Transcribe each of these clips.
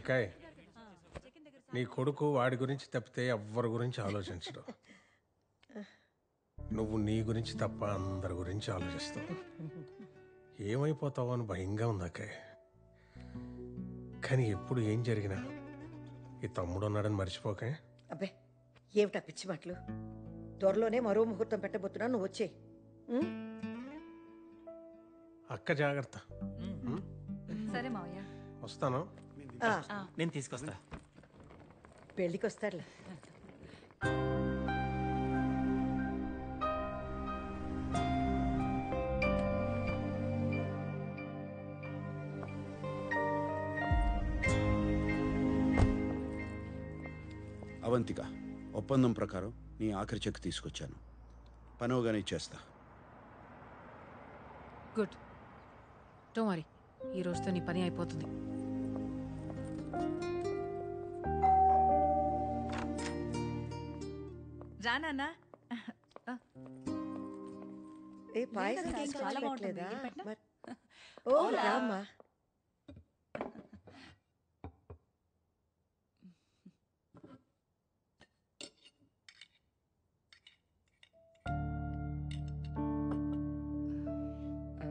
అక్కాయ్, నీ కొడుకు వాడి గురించి తప్పితే ఎవ్వరి గురించి ఆలోచించడు. నువ్వు నీ గురించి తప్ప అందరి గురించి ఆలోచిస్తావు. ఏమైపోతావో అని భయంగా ఉంది అక్కాయ్. కానీ ఎప్పుడు ఏం జరిగినా ఈ తమ్ముడు ఉన్నాడని మర్చిపోకే. అబ్బే ఏమిటా పిచ్చి మాటలు. త్వరలోనే మరో ముహూర్తం పెట్టబోతున్నా, నువ్వు వచ్చే. అక్క జాగ్రత్త. సరే మావయ్య, వస్తాను. నేను తీసుకొస్తా. పెళ్ళికి వస్తాడులే. అవంతిక, ఒప్పందం ప్రకారం నీ ఆఖరి చెక్ తీసుకొచ్చాను. పనవగానే ఇచ్చేస్తా. గుడ్. డోంట్ వరీ, ఈ రోజుతో నీ పని అయిపోతుంది. రానా? ఏ పాయసం చాలా తీసుకొచ్చలేదా? బాగుంటుంది. ఓ రామ్మా.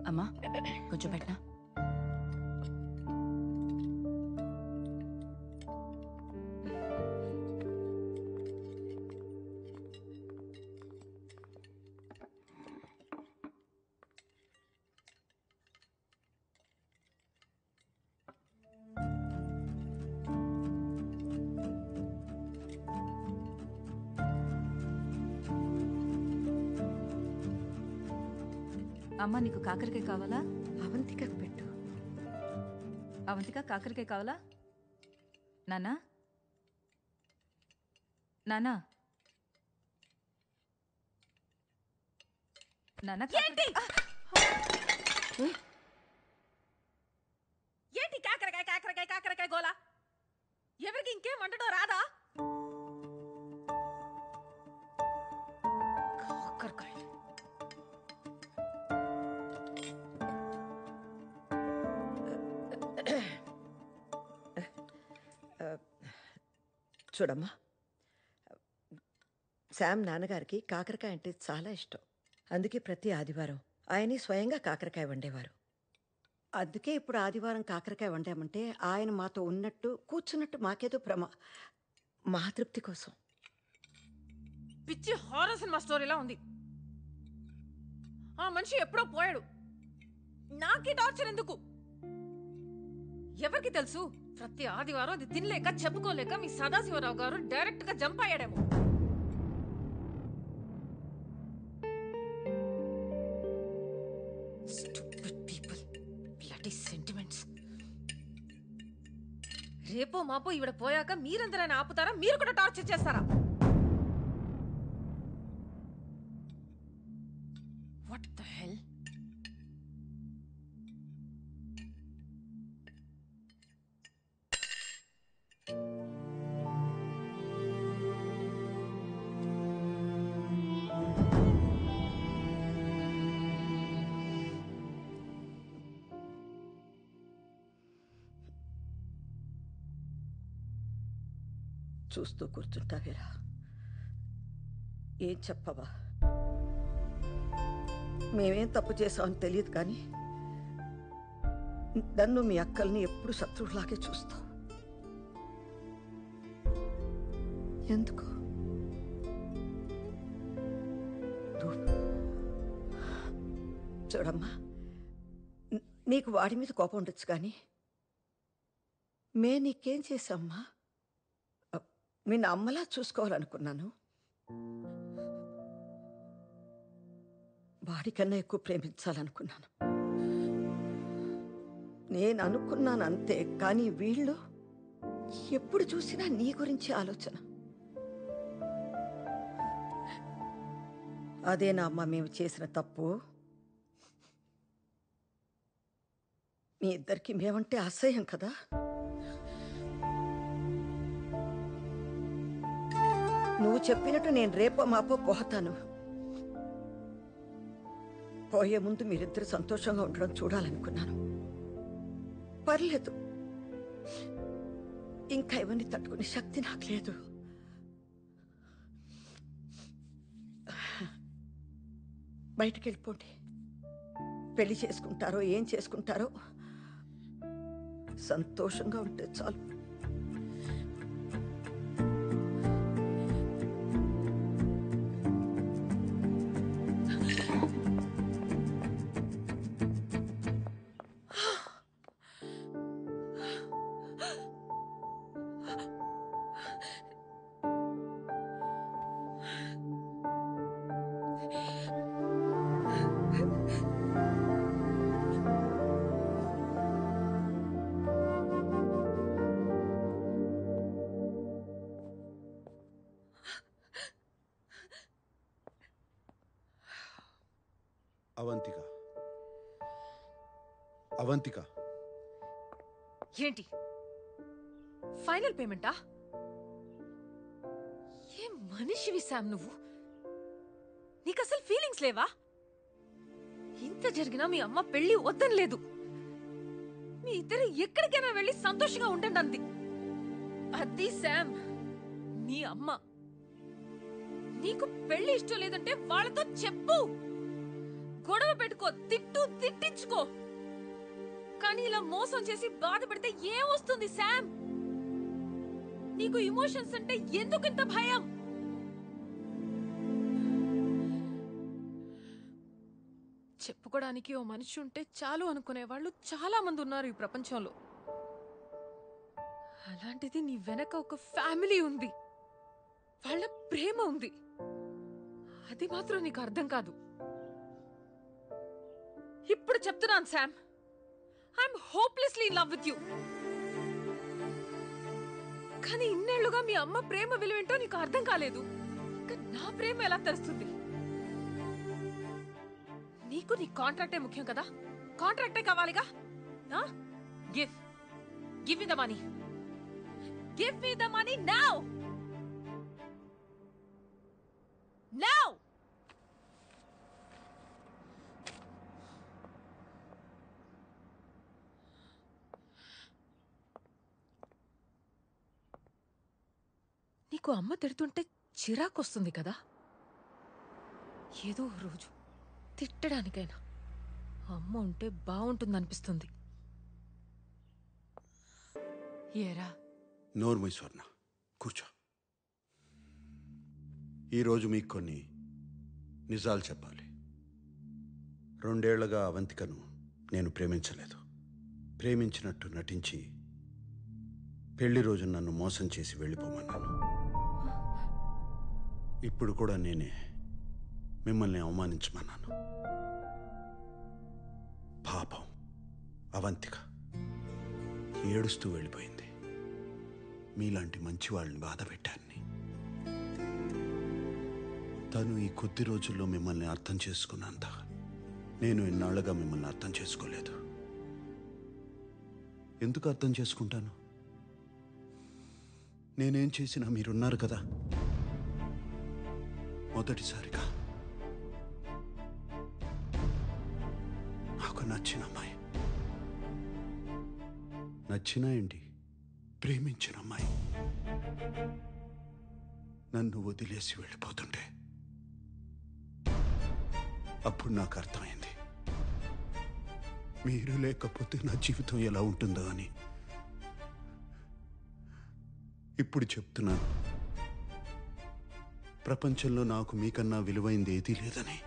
అమ్మా కొంచెం పెట్టనా? అమ్మా, నీకు కాకరకాయ కావాలా? అవంతికకు పెట్టు. అవంతిక, కాకరకాయ కావాలా? నానా నానా నానా ఏంటి ఏంటి కాకరకాయ కాకరకాయ కాకరకాయ గోలా? ఎవరికి ఇంకేం వండడం రాదా? కాకరకాయ చూడమ్మా, శామ్ నాన్నగారికి కాకరకాయ అంటే చాలా ఇష్టం. అందుకే ప్రతి ఆదివారం ఆయనే స్వయంగా కాకరకాయ వండేవారు. అందుకే ఇప్పుడు ఆదివారం కాకరకాయ వండామంటే ఆయన మాతో ఉన్నట్టు కూర్చున్నట్టు మాకేదో మా తృప్తి కోసం. పిచ్చి హారర్ సినిమా స్టోరీలా ఉంది. ఆ మనిషి ఎప్పుడో పోయాడు. నాకే టార్చర్ ఎందుకు? ఎవరికి తెలుసు, ప్రతి ఆదివారం అది తినలేక చెప్పుకోలేక మీ సదాశివరావు గారు డైరెక్ట్ గా jump అయ్యాడేమో. Stupid people. Bloody sentiments. రేపో మాపో ఈవిడ పోయాక మీరందరైనా ఆపుతారా? మీరు కూడా టార్చర్ చేస్తారా? What the hell? చూస్తూ కూర్చుంటావేరా? ఏం చెప్పవా? మేమేం తప్పు చేసామని తెలియదు, కానీ నన్ను మీ అక్కల్ని ఎప్పుడు శత్రువులాగే చూస్తావు. ఎందుకు? చూడమ్మా, నీకు వాడి మీద కోపం ఉండొచ్చు, కానీ నీకేం చేశామ్మా? నిన్ను అమ్మలా చూసుకోవాలనుకున్నాను. వాడికన్నా ఎక్కువ ప్రేమించాలనుకున్నాను. నేను అనుకున్నాను అంతే, కానీ వీళ్ళు ఎప్పుడు చూసినా నీ గురించి ఆలోచన. అదేనా అమ్మ మేము చేసిన తప్పు? మీ ఇద్దరికి మేమంటే అసహ్యం కదా? నువ్వు చెప్పినట్టు నేను రేపో మాపో పోతాను. పోయే ముందు మీరిద్దరు సంతోషంగా ఉండడం చూడాలనుకున్నాను. పర్లేదు, ఇంకా ఇవన్నీ తట్టుకునే శక్తి నాకు లేదు. బయటికి వెళ్ళిపోండి. పెళ్లి చేసుకుంటారో ఏం చేసుకుంటారో సంతోషంగా ఉంటే చాలు. అవంతిక, అవంతిక, ఏంటి ఫైనల్ పేమెంటా? ఏం మనిషివి శామ్ నువ్వు? నీకు అసలు ఫీలింగ్స్ లేవా? ఇంత జరిగినా మీ అమ్మ పెళ్లి వద్దని లేదు. మీ ఇద్దరు ఎక్కడికైనా వెళ్ళి సంతోషంగా ఉండండి అంది. అది శామ్ మీ అమ్మ. నీకు పెళ్లి ఇష్టం లేదంటే వాళ్ళతో చెప్పు, గొడవ పెట్టుకో, తిట్టించుకో. కానీ ఇలా మోసం చేసి బాధ పెడితే ఏమొస్తుంది శామ్? నీకు ఇమోషన్స్ అంటే ఎందుకు ఇంత భయం? చెప్పుకోవడానికి ఓ మనిషి ఉంటే చాలు అనుకునే వాళ్ళు చాలా మంది ఉన్నారు ఈ ప్రపంచంలో. అలాంటిది నీ వెనక ఒక ఫ్యామిలీ ఉంది, వాళ్ళ ప్రేమ ఉంది. అది మాత్రం నీకు అర్థం కాదు. ఇప్పుడు చెప్తున్నాను Sam, I'm hopelessly in love with you. కానీ ఇన్నేళ్లుగా మీ అమ్మ ప్రేమ విలువేంటో నీకు అర్థం కాలేదు. ఇంకా నా ప్రేమ ఎలా తెలుస్తుంది? నీకు నీ కాంట్రాక్టే ముఖ్యం కదా? కాంట్రాక్టే కావాలిగా. Give me the money. Give me the money now. Now. నీకు అమ్మ తిడుతుంటే చిరాకొస్తుంది కదా? ఏదో రోజు తిట్టడానికైనా అమ్మ ఉంటే బాగుంటుందనిపిస్తుంది. ఏరా? నోర్మై స్వర్ణ, కూర్చో. ఈరోజు మీకు కొన్ని నిజాలు చెప్పాలి. 2 ఏళ్లుగా అవంతికను నేను ప్రేమించలేదు. ప్రేమించినట్టు నటించి పెళ్లి రోజు నన్ను మోసం చేసి వెళ్ళిపోమన్నాను. ఇప్పుడు కూడా నేనే మిమ్మల్ని అవమానించమన్నాను. పాపం అవంతిక ఏడుస్తూ వెళ్ళిపోయింది. మీలాంటి మంచి వాళ్ళని బాధ పెట్టాన్ని. తను ఈ కొద్ది రోజుల్లో మిమ్మల్ని అర్థం చేసుకున్నంత నేను ఇన్నాళ్లుగా మిమ్మల్ని అర్థం చేసుకోలేదు. ఎందుకు అర్థం చేసుకుంటాను? నేనేం చేసినా మీరున్నారు కదా. మొదటిసారిగా నాకు నచ్చిన అమ్మాయి, నచ్చిన ఏంటి, ప్రేమించిన అమ్మాయి నన్ను వదిలేసి వెళ్ళిపోతుంటే అప్పుడు నాకు అర్థమైంది మీరు లేకపోతే నా జీవితం ఎలా ఉంటుందో అని. ఇప్పుడు చెప్తున్నాను, ప్రపంచంలో నాకు మీకన్నా విలువైంది ఏదీ లేదని.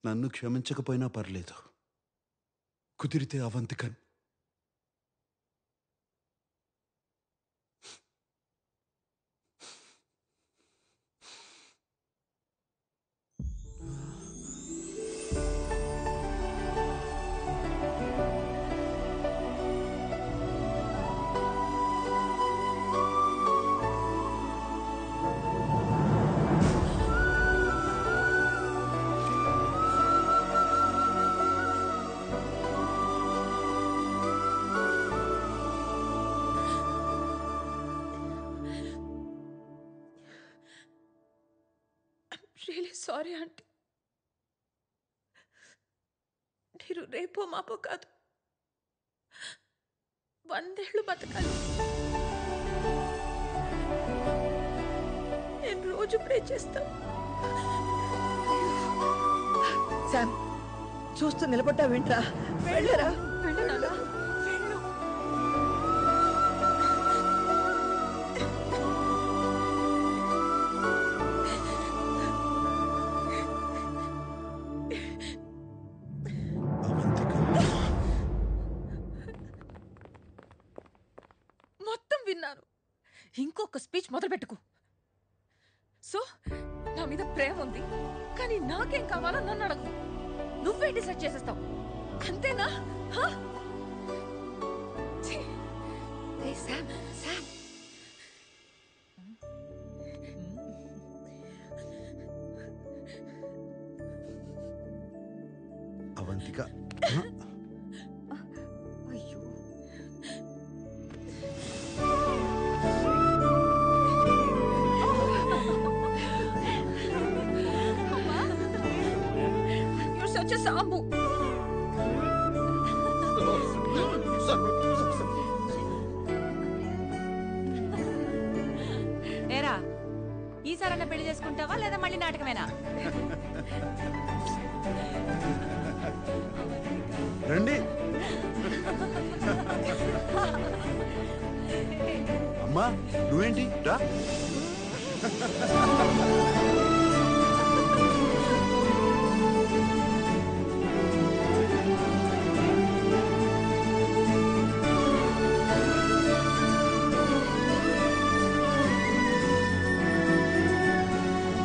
నన్ను క్షమించకపోయినా పర్లేదు, కుదిరితే అవంతికన్ రియలీ సారీ ఆంటీ. మీరు రేపో మాపో కాదు, 100 ఏళ్ళు బతకాలి. నేను రోజు ప్రే చేస్తాను. శామ్, చూస్తూ నిలబడ్డా వింట్రా, వెళ్ళరా. వెళ్ళు నాన్న, వెళ్ళు. మొత్తం విన్నాను. ఇంకొక స్పీచ్ మొదలు పెట్టుకో. సో నా మీద ప్రేమ ఉంది, కానీ నాకేం కావాలో నన్ను అడగు. నువ్వే డిసైడ్ చేసేస్తావు, అంతేనా? Sam, Sam. అవంతిక అయ్యో, You're such a Sambu. ఏరా ఈసారన్నా పెళ్లి చేసుకుంటావా లేదా మళ్ళీ నాటకమేనా? రండి. అమ్మా నువ్వేంటి రా.